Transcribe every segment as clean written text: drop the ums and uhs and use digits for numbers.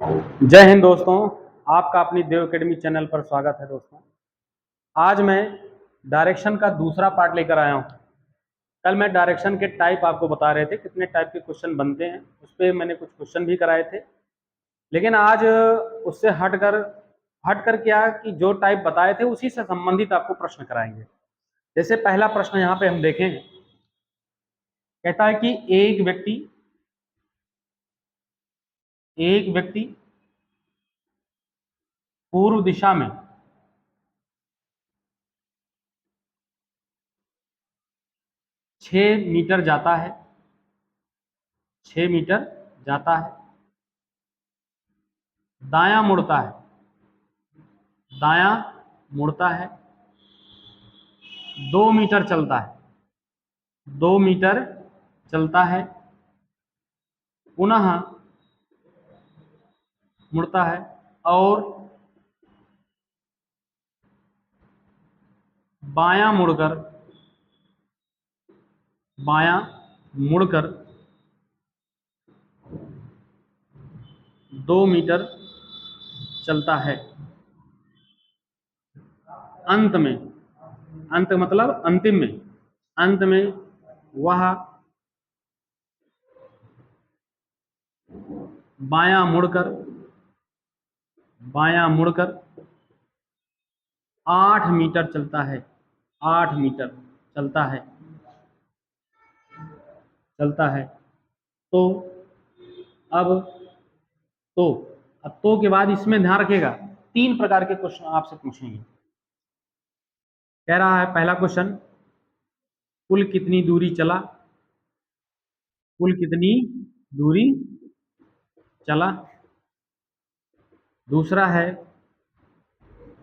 जय हिंद दोस्तों। आपका अपनी देव एकेडमी चैनल पर स्वागत है दोस्तों। आज मैं डायरेक्शन का दूसरा पार्ट लेकर आया हूँ। कल मैं डायरेक्शन के टाइप आपको बता रहे थे, कितने टाइप के क्वेश्चन बनते हैं, उस पर मैंने कुछ क्वेश्चन भी कराए थे। लेकिन आज उससे हटकर क्या कि जो टाइप बताए थे उसी से संबंधित आपको प्रश्न कराएंगे। जैसे पहला प्रश्न यहाँ पे हम देखें, कहता है कि एक व्यक्ति पूर्व दिशा में 6 मीटर जाता है, 6 मीटर जाता है, दायां मुड़ता है, दायां मुड़ता है, 2 मीटर चलता है, 2 मीटर चलता है, पुनः मुड़ता है और बायां मुड़कर बायां मुड़कर 2 मीटर चलता है। अंत में, अंत मतलब अंतिम में, अंत में वह बायां मुड़कर 8 मीटर चलता है, 8 मीटर चलता है, चलता है। तो अब तो अब तो के बाद इसमें ध्यान रखिएगा, 3 प्रकार के क्वेश्चन आपसे पूछेंगे। कह रहा है पहला क्वेश्चन, कुल कितनी दूरी चला, कुल कितनी दूरी चला। दूसरा है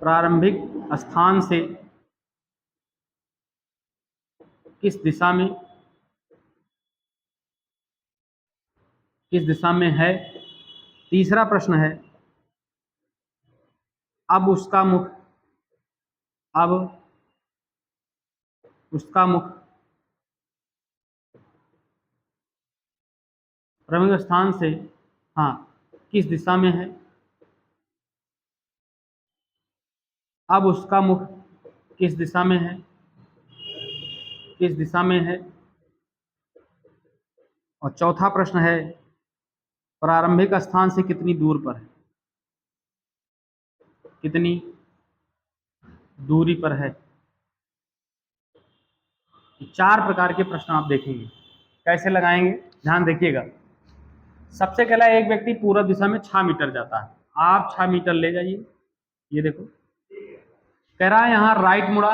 प्रारंभिक स्थान से किस दिशा में है। तीसरा प्रश्न है, अब उसका मुख प्रारंभिक स्थान से किस दिशा में है। अब उसका मुख किस दिशा में है, किस दिशा में है। और चौथा प्रश्न है, प्रारंभिक स्थान से कितनी दूर पर है, कितनी दूरी पर है। 4 प्रकार के प्रश्न आप देखेंगे, कैसे लगाएंगे ध्यान देखिएगा। सबसे पहला, एक व्यक्ति पूर्व दिशा में 6 मीटर जाता है, आप 6 मीटर ले जाइए। ये देखो कह रहा है यहाँ राइट मुड़ा,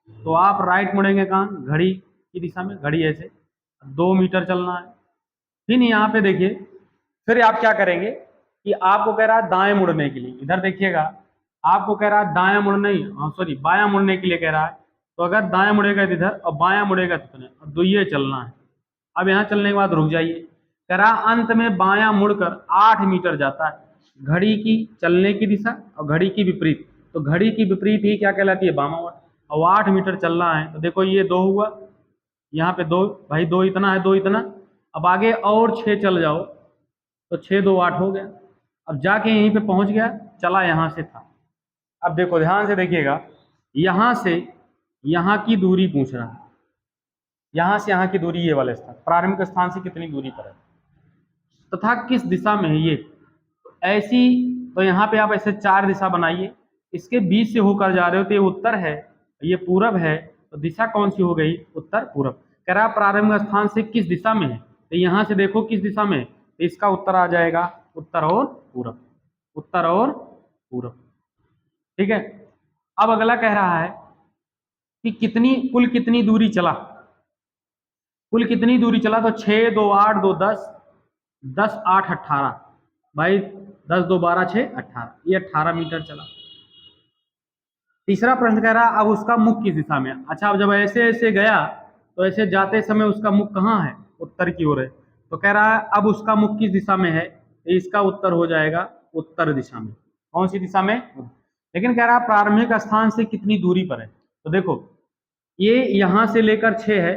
तो आप राइट मुड़ेंगे कहाँ, घड़ी की दिशा में, घड़ी ऐसे 2 मीटर चलना है। फिर यहाँ पे देखिए, फिर आप क्या करेंगे कि आपको कह रहा है दाएं मुड़ने के लिए, इधर देखिएगा, आपको कह रहा है दाएं मुड़ने, सॉरी बायां मुड़ने के लिए कह रहा है। तो अगर दाएं मुड़ेगा तो इधर और बायां मुड़ेगा तो इधर, अब ये चलना है। अब यहाँ चलने के बाद रुक जाइए। कह रहा अंत में बायां मुड़कर 8 मीटर जाता है, घड़ी की चलने की दिशा और घड़ी की विपरीत, तो घड़ी की विपरीत ही क्या कहलाती है, वामावर्त। और 8 मीटर चलना है, तो देखो ये 2 हुआ, यहाँ पे 2, भाई 2 इतना है, 2 इतना। अब आगे और 6 चल जाओ, तो 6 2 8 हो गया। अब जाके यहीं पे पहुंच गया, चला यहाँ से था। अब देखो ध्यान से देखिएगा, यहाँ से यहाँ की दूरी पूछ रहा है, यहाँ से यहाँ की दूरी, ये वाले स्थान प्रारंभिक स्थान से कितनी दूरी पर है तथा किस दिशा में है। ये ऐसी, तो यहाँ पे आप ऐसे 4 दिशा बनाइए, इसके बीच से होकर जा रहे हो, तो ये उत्तर है, ये पूरब है, तो दिशा कौन सी हो गई, उत्तर पूरब। कह रहा प्रारंभिक स्थान से किस दिशा में है, तो यहाँ से देखो किस दिशा में है, तो इसका उत्तर आ जाएगा उत्तर और पूरब, उत्तर और पूरब। ठीक है। अब अगला कह रहा है कि कुल कितनी दूरी चला, कुल कितनी दूरी चला, तो 6 2 8 2 10, 10 8 18, भाई 10 2 12 6 18, ये 18 मीटर चला। तीसरा प्रश्न कह रहा अब उसका मुख किस दिशा में। अच्छा, अब जब ऐसे ऐसे गया, तो ऐसे जाते समय उसका मुख कहाँ है, उत्तर की ओर है। तो कह रहा है अब उसका मुख किस दिशा में है, तो इसका उत्तर हो जाएगा उत्तर दिशा में। कौन सी दिशा में, लेकिन कह रहा प्रारंभिक स्थान से कितनी दूरी पर है। तो देखो ये यहां से लेकर 6 है,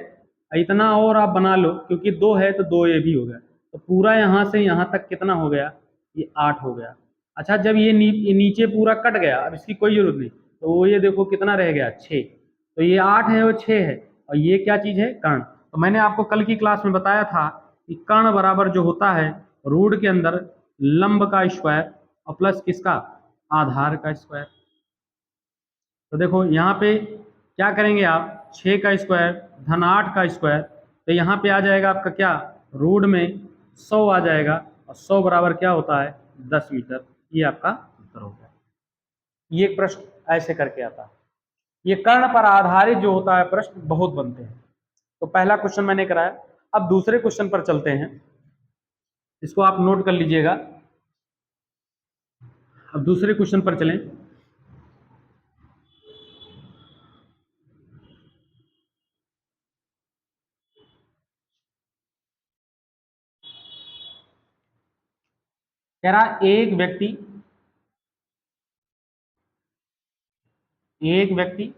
इतना और आप बना लो, क्योंकि 2 है तो 2 ये भी हो गया, तो पूरा यहां से यहां तक कितना हो गया, ये 8 हो गया। अच्छा, जब ये नीचे पूरा कट गया, अब इसकी कोई जरूरत नहीं, तो वो ये देखो कितना रह गया 6। तो ये 8 है और 6 है, और ये क्या चीज है, कर्ण। तो मैंने आपको कल की क्लास में बताया था कि कर्ण बराबर जो होता है रूट के अंदर लंब का स्क्वायर और प्लस किसका, आधार का स्क्वायर। तो देखो यहाँ पे क्या करेंगे आप, 6 का स्क्वायर धन 8 का स्क्वायर, तो यहाँ पे आ जाएगा आपका क्या, रूट में 100 आ जाएगा, और 100 बराबर क्या होता है, 10 मीटर। ये आपका उत्तर हो गया। ये प्रश्न ऐसे करके आता है। ये कर्ण पर आधारित जो होता है प्रश्न बहुत बनते हैं। तो पहला क्वेश्चन मैंने कराया। अब दूसरे क्वेश्चन पर चलते हैं, इसको आप नोट कर लीजिएगा। अब दूसरे क्वेश्चन पर चलें। कह रहा एक व्यक्ति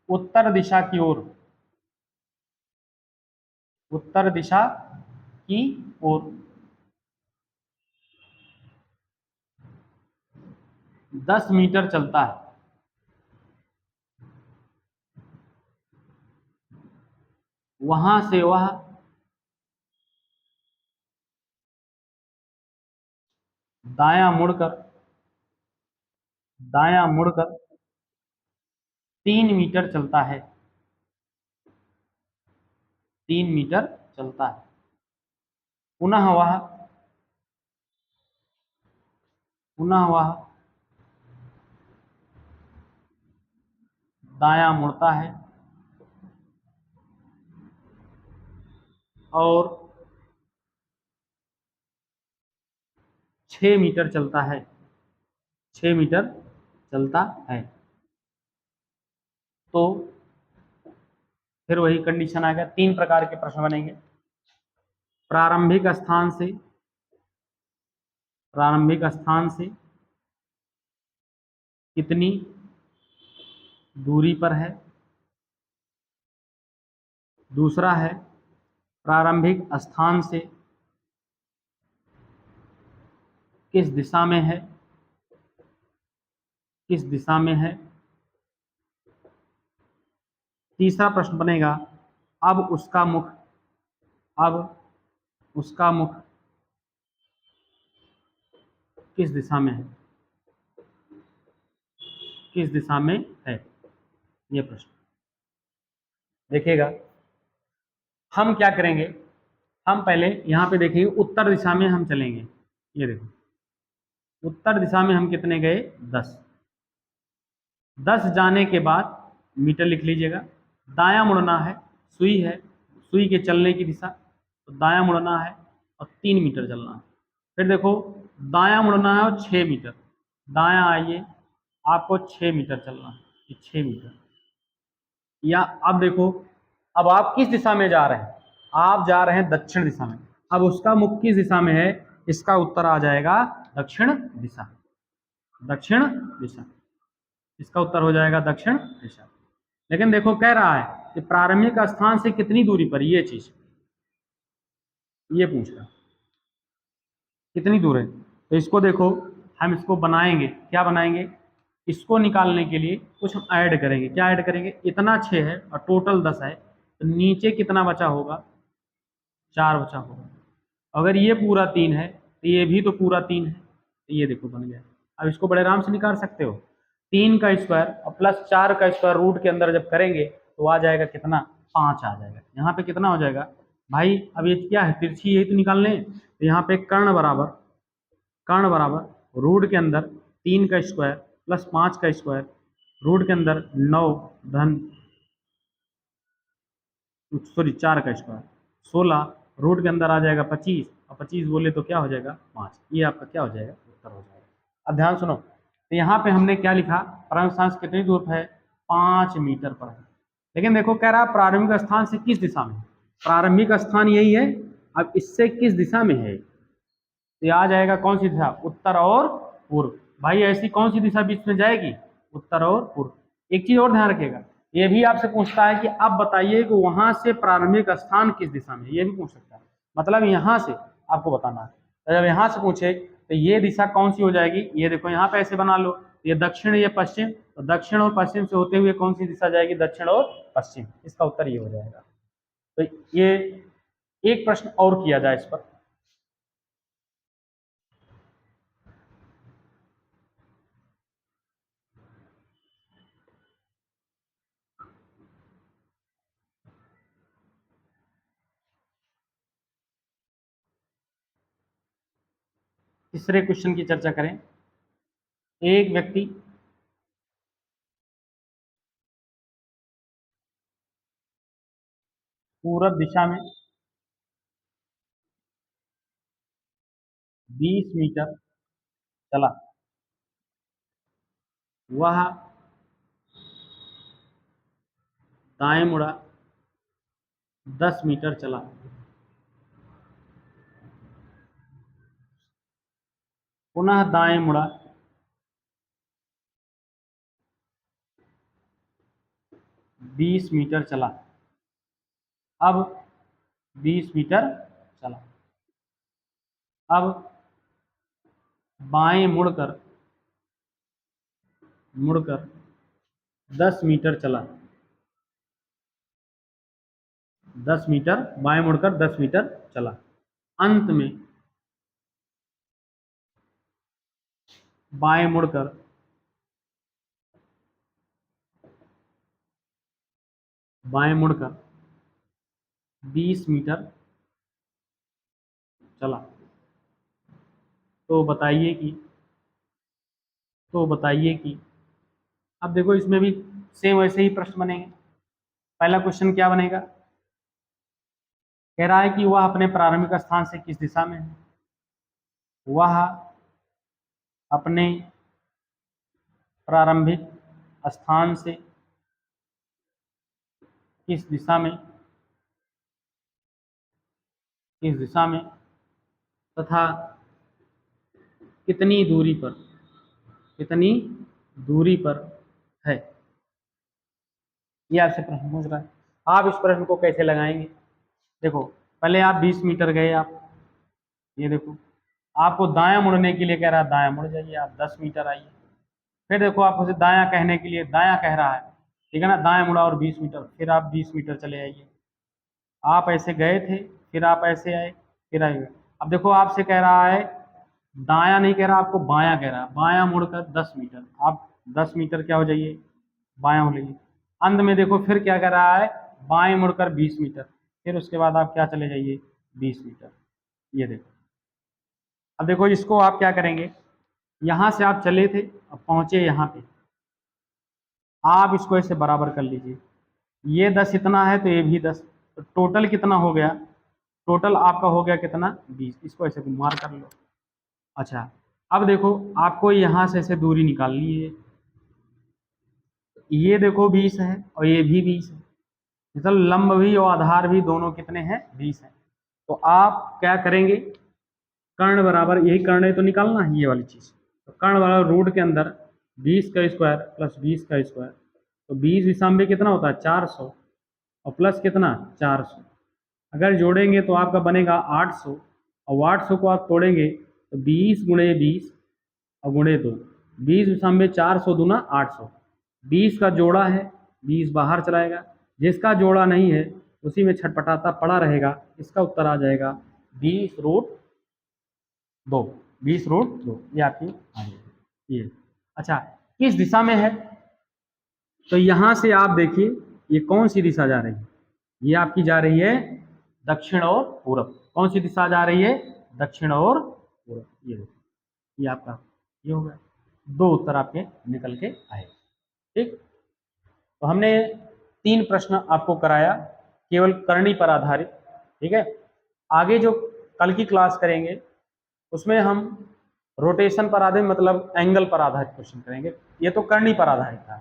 उत्तर दिशा की ओर, उत्तर दिशा की ओर 10 मीटर चलता है। वहां से वह दायां मुड़कर, दायां मुड़कर 3 मीटर चलता है, 3 मीटर चलता है। पुनः वह, पुनः वह दायां मुड़ता है और 6 मीटर चलता है, 6 मीटर चलता है। तो फिर वही कंडीशन आ गया। 3 प्रकार के प्रश्न बनेंगे। प्रारंभिक स्थान से, प्रारंभिक स्थान से कितनी दूरी पर है। दूसरा है प्रारंभिक स्थान से किस दिशा में है, किस दिशा में है। तीसरा प्रश्न बनेगा अब उसका मुख, अब उसका मुख किस दिशा में है, किस दिशा में है। ये प्रश्न देखिएगा। हम क्या करेंगे, हम पहले यहाँ पे देखिए उत्तर दिशा में हम चलेंगे। ये देखो उत्तर दिशा में हम कितने गए, 10। 10 जाने के बाद मीटर लिख लीजिएगा। दायां मुड़ना है, सुई है, सुई के चलने की दिशा, तो दायां मुड़ना है और 3 मीटर चलना है। फिर देखो दायां मुड़ना है और 6 मीटर, दायां आइए, आपको 6 मीटर चलना है, ये 6 मीटर। या अब देखो, अब आप किस दिशा में जा रहे हैं, आप जा रहे हैं दक्षिण दिशा में। अब उसका मुख किस दिशा में है, इसका उत्तर आ जाएगा दक्षिण दिशा, दक्षिण दिशा। इसका उत्तर हो जाएगा दक्षिण दिशा। लेकिन देखो कह रहा है कि प्रारंभिक स्थान से कितनी दूरी पर, ये चीज ये पूछ रहा कितनी दूर है। तो इसको देखो हम इसको बनाएंगे, क्या बनाएंगे, इसको निकालने के लिए कुछ हम ऐड करेंगे। क्या ऐड करेंगे, इतना 6 है और टोटल 10 है, तो नीचे कितना बचा होगा, 4 बचा होगा। अगर ये पूरा 3 है तो ये भी तो पूरा 3 है, तो ये देखो बन गया। अब इसको बड़े आराम से निकाल सकते हो। 3 का स्क्वायर और प्लस 4 का स्क्वायर रूट के अंदर जब करेंगे तो आ जाएगा कितना, 5 आ जाएगा। यहाँ पे कितना हो जाएगा भाई, अब ये क्या है, तिरछी यही तो निकालने। तो यहाँ पे कर्ण बराबर, कर्ण बराबर रूट के अंदर 3 का स्क्वायर प्लस 5 का स्क्वायर, रूट के अंदर 9 धन, सॉरी 4 का स्क्वायर 16, रूट के अंदर आ जाएगा 25, और 25 बोले तो क्या हो जाएगा 5। ये आपका क्या हो जाएगा, उत्तर हो जाएगा। अब ध्यान सुनो, तो यहाँ पे हमने क्या लिखा, प्रारंभिक स्थान से कितनी दूर पर है, 5 मीटर पर है। लेकिन देखो कह रहा प्रारंभिक स्थान से किस दिशा में, प्रारंभिक स्थान यही है, अब इससे किस दिशा में है, तो आ जाएगा कौन सी दिशा, उत्तर और पूर्व। भाई ऐसी कौन सी दिशा बीच में जाएगी, उत्तर और पूर्व। एक चीज और ध्यान रखिएगा, ये भी आपसे पूछता है कि अब बताइए कि वहां से प्रारंभिक स्थान किस दिशा में, ये भी पूछ सकता है। मतलब यहां से आपको बताना है। तो जब यहां से पूछे तो ये दिशा कौन सी हो जाएगी, ये देखो यहाँ पे ऐसे बना लो, ये दक्षिण ये पश्चिम, तो दक्षिण और पश्चिम से होते हुए कौन सी दिशा जाएगी, दक्षिण और पश्चिम। इसका उत्तर ये हो जाएगा। तो ये एक प्रश्न और किया जाए इस पर। तीसरे क्वेश्चन की चर्चा करें। एक व्यक्ति पूरब दिशा में 20 मीटर चला, वह दाएं मुड़ा 10 मीटर चला, पुनः दाएं मुड़ा 20 मीटर चला, अब 20 मीटर चला, अब बाएं मुड़कर 10 मीटर चला, 10 मीटर बाएं मुड़कर 10 मीटर चला, अंत में बाएं मुड़कर 20 मीटर चला। तो बताइए कि अब देखो इसमें भी सेम वैसे ही प्रश्न बनेंगे। पहला क्वेश्चन क्या बनेगा, कह रहा है कि वह अपने प्रारंभिक स्थान से किस दिशा में है, वह अपने प्रारंभिक स्थान से किस दिशा में तथा कितनी दूरी पर है, ये आपसे प्रश्न पूछ रहा है। आप इस प्रश्न को कैसे लगाएंगे, देखो पहले आप 20 मीटर गए, आप ये देखो आपको दायां मुड़ने के लिए कह रहा है, दायां मुड़ जाइए, आप 10 मीटर आइए। फिर देखो आप उसे दायां कहने के लिए दायां कह रहा है, ठीक है ना, दायां मुड़ा और 20 मीटर, फिर आप 20 मीटर चले आइए। आप ऐसे गए थे, फिर आप ऐसे आए, फिर आइए। अब देखो आपसे कह रहा है दायां नहीं कह रहा, आपको बायां कह रहा है, बायां मुड़कर 10 मीटर, आप 10 मीटर क्या हो जाइए, बायां हो जाइए। अंत में देखो फिर क्या कह रहा है, बाएं मुड़कर 20 मीटर, फिर उसके बाद आप क्या चले जाइए, 20 मीटर। ये देखो, अब देखो इसको आप क्या करेंगे, यहां से आप चले थे, अब पहुंचे यहाँ पे, आप इसको ऐसे बराबर कर लीजिए, ये 10 इतना है तो ये भी 10, तो टोटल कितना हो गया, टोटल आपका हो गया कितना, 20। इसको ऐसे मार कर लो। अच्छा, अब देखो आपको यहाँ से ऐसे दूरी निकालनी है, ये देखो 20 है और ये भी 20 है, मतलब लंब भी और आधार भी दोनों कितने हैं, 20 हैं। तो आप क्या करेंगे, कर्ण बराबर, यही कर्ण है तो निकालना है ये वाली चीज़, तो कर्ण बराबर रूट के अंदर 20 का स्क्वायर प्लस 20 का स्क्वायर, तो 20 विषम कितना होता है, 400, और प्लस कितना, 400, अगर जोड़ेंगे तो आपका बनेगा 800, और 800 को आप तोड़ेंगे तो 20 गुणे 20 और गुणे 2, 20 विषम 400 दूना 800, 20 का जोड़ा है, 20 बाहर चलाएगा, जिसका जोड़ा नहीं है उसी में छटपटाता पड़ा रहेगा, इसका उत्तर आ जाएगा 20√2, 20√2, ये आपकी आ जाएगी ये। अच्छा, किस दिशा में है, तो यहाँ से आप देखिए ये कौन सी दिशा जा रही है, ये आपकी जा रही है दक्षिण और पूरब। कौन सी दिशा जा रही है, दक्षिण और पूरब। ये देखिए, ये आपका ये हो गया, 2 उत्तर आपके निकल के आए। ठीक, तो हमने 3 प्रश्न आपको कराया केवल करनी पर आधारित। ठीक है, आगे जो कल की क्लास करेंगे उसमें हम रोटेशन पर आधारित, मतलब एंगल पर आधारित क्वेश्चन करेंगे। ये तो करनी पर आधारित था,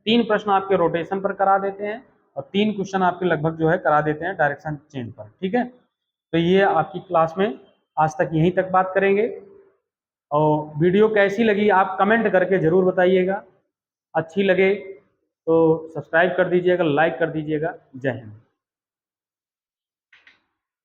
3 प्रश्न आपके रोटेशन पर करा देते हैं और 3 क्वेश्चन आपके लगभग जो है करा देते हैं डायरेक्शन चेंज पर। ठीक है, तो ये आपकी क्लास में आज तक यहीं तक बात करेंगे, और वीडियो कैसी लगी आप कमेंट करके ज़रूर बताइएगा, अच्छी लगे तो सब्सक्राइब कर दीजिएगा, लाइक कर दीजिएगा। जय हिंद।